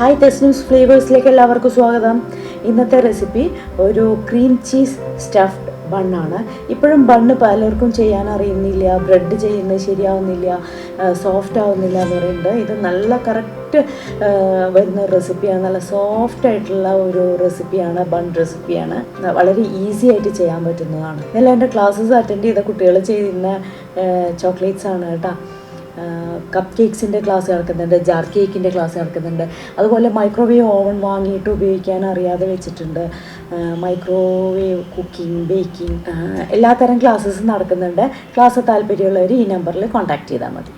Hi തെസ്നിംസ് ഫ്ലേവേഴ്സിലേക്ക് എല്ലാവർക്കും സ്വാഗതം. ഇന്നത്തെ റെസിപ്പി ഒരു ക്രീം ചീസ് സ്റ്റഫ്ഡ് ബണ്ണാണ്. ഇപ്പോഴും ബണ്ണ് പലർക്കും ചെയ്യാൻ അറിയുന്നില്ല, ബ്രെഡ് ചെയ്യുന്നത് ശരിയാവുന്നില്ല, സോഫ്റ്റ് ആവുന്നില്ല എന്ന് പറയുന്നുണ്ട്. ഇത് നല്ല കറക്റ്റ് വരുന്ന റെസിപ്പിയാണ്, നല്ല സോഫ്റ്റ് ആയിട്ടുള്ള ഒരു റെസിപ്പിയാണ്, ബൺ റെസിപ്പിയാണ്. വളരെ ഈസി ആയിട്ട് ചെയ്യാൻ പറ്റുന്നതാണ്. ഇതെല്ലാം എൻ്റെ ക്ലാസ്സസ് അറ്റൻഡ് ചെയ്ത കുട്ടികൾ ചെയ്യുന്ന ചോക്ലേറ്റ്സ് ആണ് കേട്ടോ. കപ്പ് കേക്ക്സിൻ്റെ ക്ലാസ് നടക്കുന്നുണ്ട്, ജാർ കേക്കിൻ്റെ ക്ലാസ് നടക്കുന്നുണ്ട്. അതുപോലെ മൈക്രോവേവ് ഓവൻ വാങ്ങിയിട്ട് ഉപയോഗിക്കാൻ അറിയാതെ വെച്ചിട്ടുണ്ട്. മൈക്രോവേവ് കുക്കിംഗ്, ബേക്കിംഗ് എല്ലാ തരം ക്ലാസ്സസും നടക്കുന്നുണ്ട്. ക്ലാസ് താല്പര്യമുള്ളവർ ഈ നമ്പറിൽ കോൺടാക്റ്റ് ചെയ്താൽ മതി.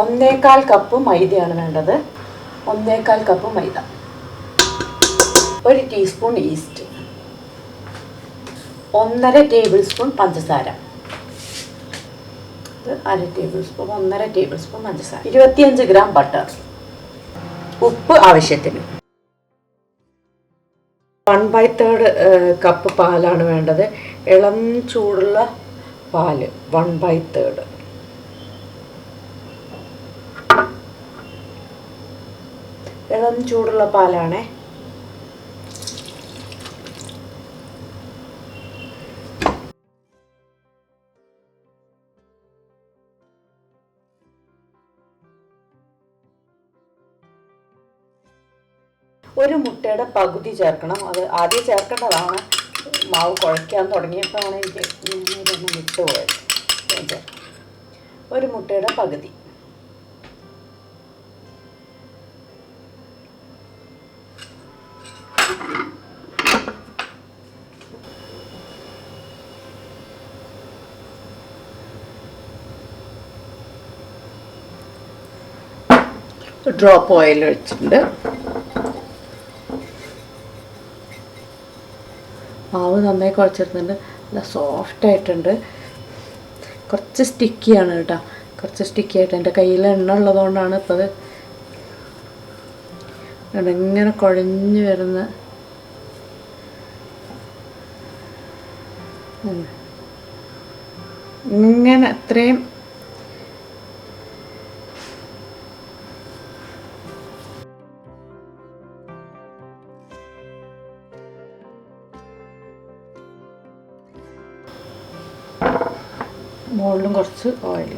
1/4 കപ്പ് മൈദയാണ് വേണ്ടത്. 1/4 കപ്പ് മൈദ, 1 ടീസ്പൂൺ ഈസ്റ്റ്, 1.5 ടേബിൾ സ്പൂൺ പഞ്ചസാര, 1/2 ടേബിൾ സ്പൂൺ, 1.5 ടേബിൾ സ്പൂൺ പഞ്ചസാര, 25 ഗ്രാം ബട്ടർ, ഉപ്പ് ആവശ്യത്തിന്. 1/3 കപ്പ് പാലാണ് വേണ്ടത്. ഇളം ചൂടുള്ള പാല് 1/3. ഇളം ചൂടുള്ള പാലാണേ. ഒരു മുട്ടയുടെ പകുതി ചേർക്കണം. അത് ആദ്യം ചേർക്കേണ്ടതാണ്. മാവ് കുഴയ്ക്കാൻ തുടങ്ങിയപ്പോഴാണ് എനിക്ക് ഇതൊന്ന് വിട്ടുപോയത്. ഒരു മുട്ടയുടെ പകുതി. ഡ്രോപ്പ് ഓയിൽ ഒഴിച്ചിട്ടുണ്ട്. മാവ് നന്നായി കുഴച്ചിടുന്നുണ്ട്. നല്ല സോഫ്റ്റായിട്ടുണ്ട്. കുറച്ച് സ്റ്റിക്കിയാണ് കേട്ടോ, കുറച്ച് സ്റ്റിക്കി ആയിട്ട്. എൻ്റെ കയ്യിൽ എണ്ണ ഉള്ളതുകൊണ്ടാണ് ഇപ്പോൾ അത് ഇങ്ങനെ കുഴഞ്ഞു വരുന്ന. ഇങ്ങനെ അത്രയും മുകളിലും കുറച്ച് ഓയിൽ.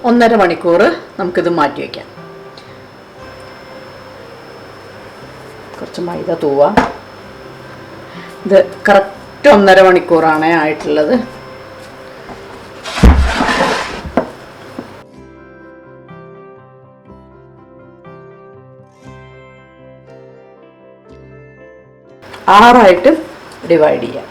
ഒന്നര മണിക്കൂർ നമുക്കിത് മാറ്റി വയ്ക്കാം. കുറച്ച് മൈദ തൂവാം. ഇത് കറക്റ്റ് 1.5 മണിക്കൂറാണ് ആയിട്ടുള്ളത്. ആറായിട്ട് ഡിവൈഡ് ചെയ്യാം.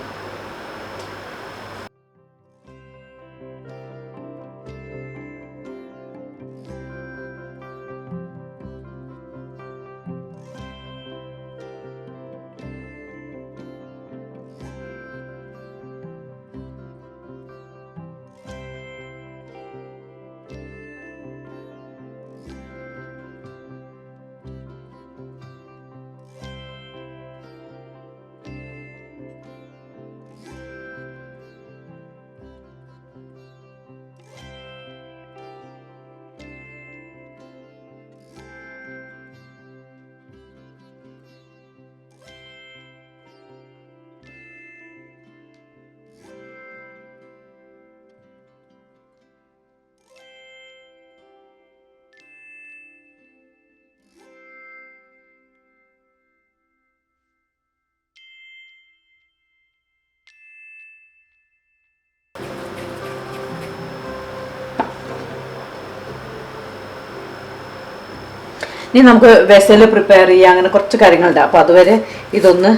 ഇനി നമുക്ക് വെസൽ പ്രിപ്പയർ ചെയ്യാം. അങ്ങനെ കുറച്ച് കാര്യങ്ങളുണ്ട്. അപ്പോൾ അതുവരെ ഇതൊന്ന്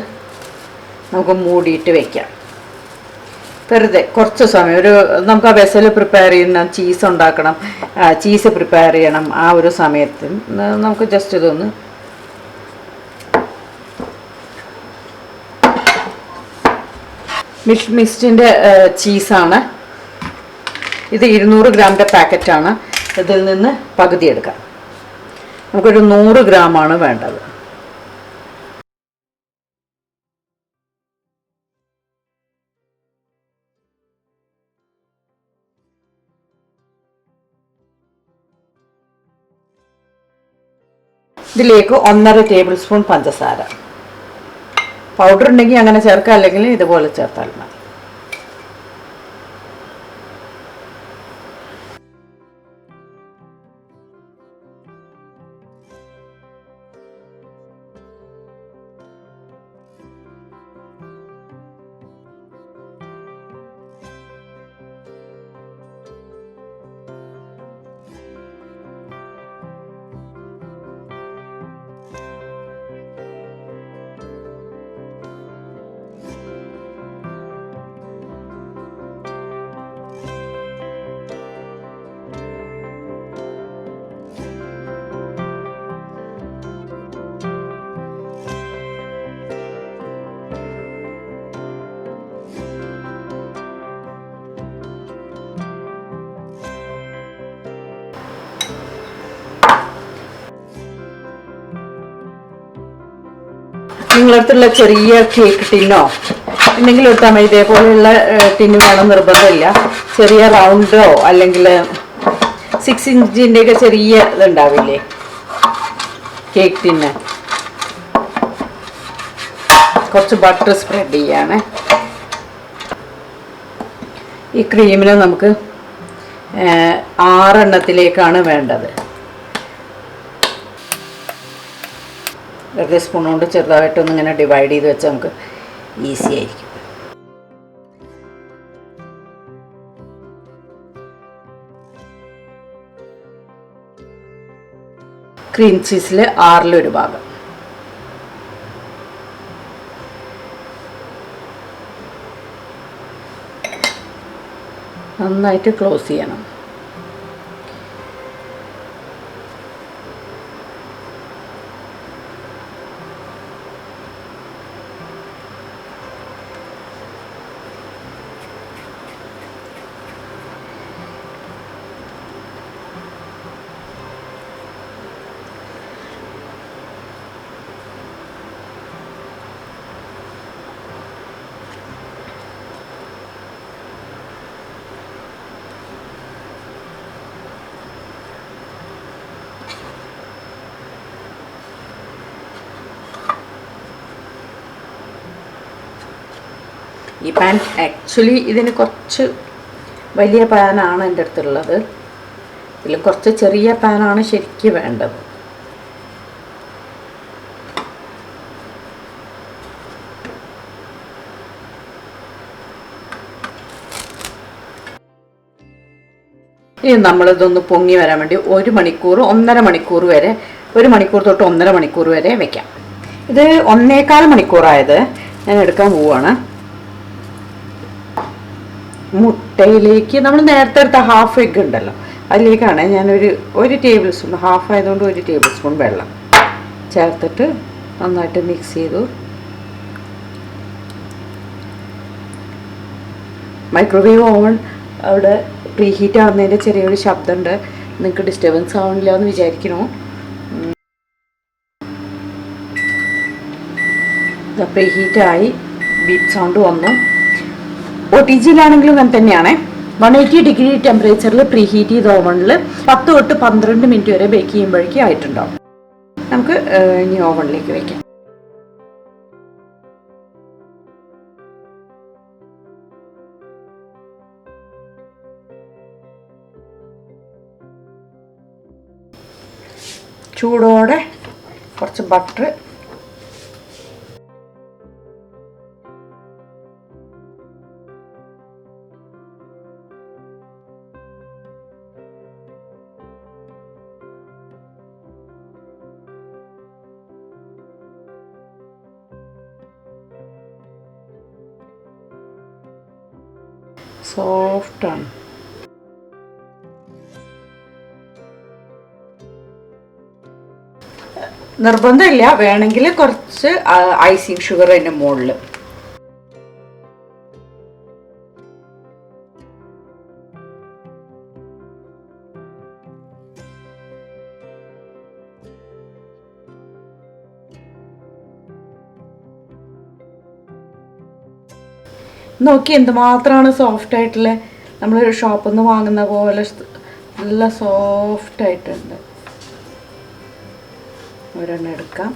നമുക്ക് മൂടിയിട്ട് വയ്ക്കാം. വെറുതെ കുറച്ച് സമയം നമുക്ക് ആ വെസൽ പ്രിപ്പയർ ചെയ്യുന്ന ചീസ് ഉണ്ടാക്കണം, ചീസ് പ്രിപ്പയർ ചെയ്യണം. ആ ഒരു സമയത്ത് നമുക്ക് ജസ്റ്റ് ഇതൊന്ന് മിസ്റ്റിൻ്റെ ചീസാണ് ഇത്. 200 ഗ്രാമിൻ്റെ പാക്കറ്റാണ്. ഇതിൽ നിന്ന് പകുതി എടുക്കാം. നമുക്കൊരു 100 ഗ്രാമാണ് വേണ്ടത്. ഇതിലേക്ക് 1.5 ടേബിൾ സ്പൂൺ പഞ്ചസാര. പൗഡർ ഉണ്ടെങ്കിൽ അങ്ങനെ ചേർക്കാം, അല്ലെങ്കിൽ ഇതുപോലെ ചേർത്താൽ മതി. നിങ്ങളടുത്തുള്ള ചെറിയ കേക്ക് ടിന്നോ എന്തെങ്കിലും എടുത്താൽ മതി. ഇതേപോലെയുള്ള ടിന്ന് വേണം നിർബന്ധമില്ല. ചെറിയ റൗണ്ടോ അല്ലെങ്കിൽ 6 ഇഞ്ചിൻ്റെയൊക്കെ ചെറിയ ഇതുണ്ടാവില്ലേ കേക്ക് ടിന്ന്. കുറച്ച് ബട്ടർ സ്പ്രെഡ് ചെയ്യാണ്. ഈ ക്രീമിനെ നമുക്ക് 6 എണ്ണത്തിലേക്കാണ് വേണ്ടത്. 1 സ്പൂൺ കൊണ്ട് ചെറുതായിട്ടൊന്ന് ഇങ്ങനെ ഡിവൈഡ് ചെയ്ത് വെച്ചാൽ നമുക്ക് ഈസി ആയിരിക്കും. ക്രീം ചീസിൽ 1/6 ഭാഗം. നന്നായിട്ട് ക്ലോസ് ചെയ്യണം. ഈ പാൻ ആക്ച്വലി ഇതിന് കുറച്ച് വലിയ പാനാണ് എൻ്റെ അടുത്തുള്ളത്. ഇതിൽ കുറച്ച് ചെറിയ പാനാണ് ശരിക്കും വേണ്ടത്. ഇനി നമ്മളിതൊന്ന് പൊങ്ങി വരാൻ വേണ്ടി 1 മണിക്കൂർ 1.5 മണിക്കൂർ വരെ 1 മണിക്കൂർ തൊട്ട് 1.5 മണിക്കൂർ വരെ വെക്കാം. ഇത് 1.25 മണിക്കൂറായത് ഞാൻ എടുക്കാൻ പോവുകയാണ്. മുട്ടയിലേക്ക് നമ്മൾ നേരത്തെ എടുത്ത 1/2 എഗ്ഗ് ഉണ്ടല്ലോ, അതിലേക്കാണ് ഞാനൊരു 1 ടേബിൾ സ്പൂൺ, 1/2 ആയതുകൊണ്ട് 1 ടേബിൾ സ്പൂൺ വെള്ളം ചേർത്തിട്ട് നന്നായിട്ട് മിക്സ് ചെയ്തു. മൈക്രോവേവ് ഓവൻ അവിടെ പ്രീഹീറ്റ് ആവുന്നതിൻ്റെ ചെറിയൊരു ശബ്ദമുണ്ട്. നിങ്ങൾക്ക് ഡിസ്റ്റർബൻസ് ആവണില്ല എന്ന് വിചാരിക്കണു. പ്രീഹീറ്റായി ബീപ്പ് സൗണ്ട് വന്നു. OTGയിലാണെങ്കിലും അങ്ങനെ തന്നെയാണ്. 180 ഡിഗ്രി ടെമ്പറേച്ചറിൽ പ്രീഹീറ്റ് ചെയ്ത ഓവണിൽ 10 തൊട്ട് 12 മിനിറ്റ് വരെ ബേക്ക് ചെയ്യുമ്പോഴേക്കും ആയിട്ടുണ്ടാവും. നമുക്ക് ഇനി ഓവണിലേക്ക് വയ്ക്കാം. ചൂടോടെ കുറച്ച് ബട്ടർ സോഫ്റ്റാണ്. നിർബന്ധമില്ല, വേണമെങ്കിൽ കുറച്ച് ഐസിങ് ഷുഗർ അതിൻ്റെ മുകളിൽ. നോക്കി എന്തുമാത്രമാണ് സോഫ്റ്റ് ആയിട്ടുള്ള നമ്മൾ ഷോപ്പിൽ നിന്ന് വാങ്ങുന്ന പോലെ നല്ല സോഫ്റ്റ് ആയിട്ടുണ്ട്. ഒരെണ്ണം എടുക്കാം.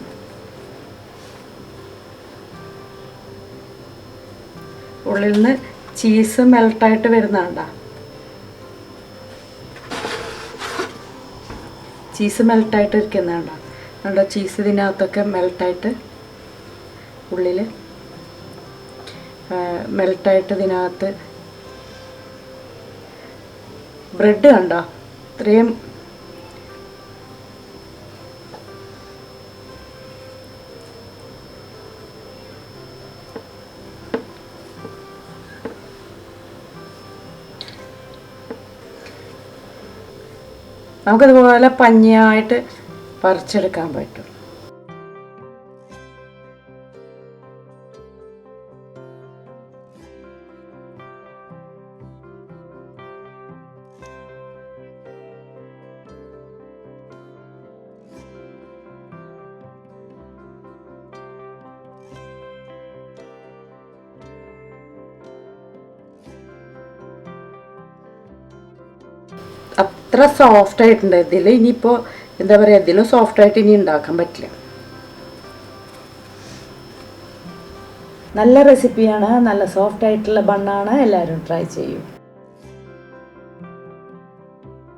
ഉള്ളിൽ നിന്ന് ചീസ് മെൽട്ടായിട്ട് വരുന്നതാണ്ടാ. ചീസ് മെൽട്ടായിട്ട് ഇരിക്കുന്നതാണ്ടാ. നമ്മുടെ ചീസ് ഇതിനകത്തൊക്കെ മെൽട്ടായിട്ട് ഉള്ളിൽ മെൽട്ടായിട്ട് ഇതിനകത്ത് ബ്രെഡ് കണ്ടോ ഇത്രയും നമുക്കതുപോലെ പഞ്ഞിയായിട്ട് പറിച്ചെടുക്കാൻ പറ്റും. അത്ര സോഫ്റ്റ് ആയിട്ടുണ്ട്. ഇതിൽ ഇനിയിപ്പോൾ എന്താ പറയുക, ഇതിലും സോഫ്റ്റായിട്ട് ഇനി ഉണ്ടാക്കാൻ പറ്റില്ല. നല്ല റെസിപ്പിയാണ്, നല്ല സോഫ്റ്റ് ആയിട്ടുള്ള ബണ്ണാണ്. എല്ലാവരും ട്രൈ ചെയ്യും.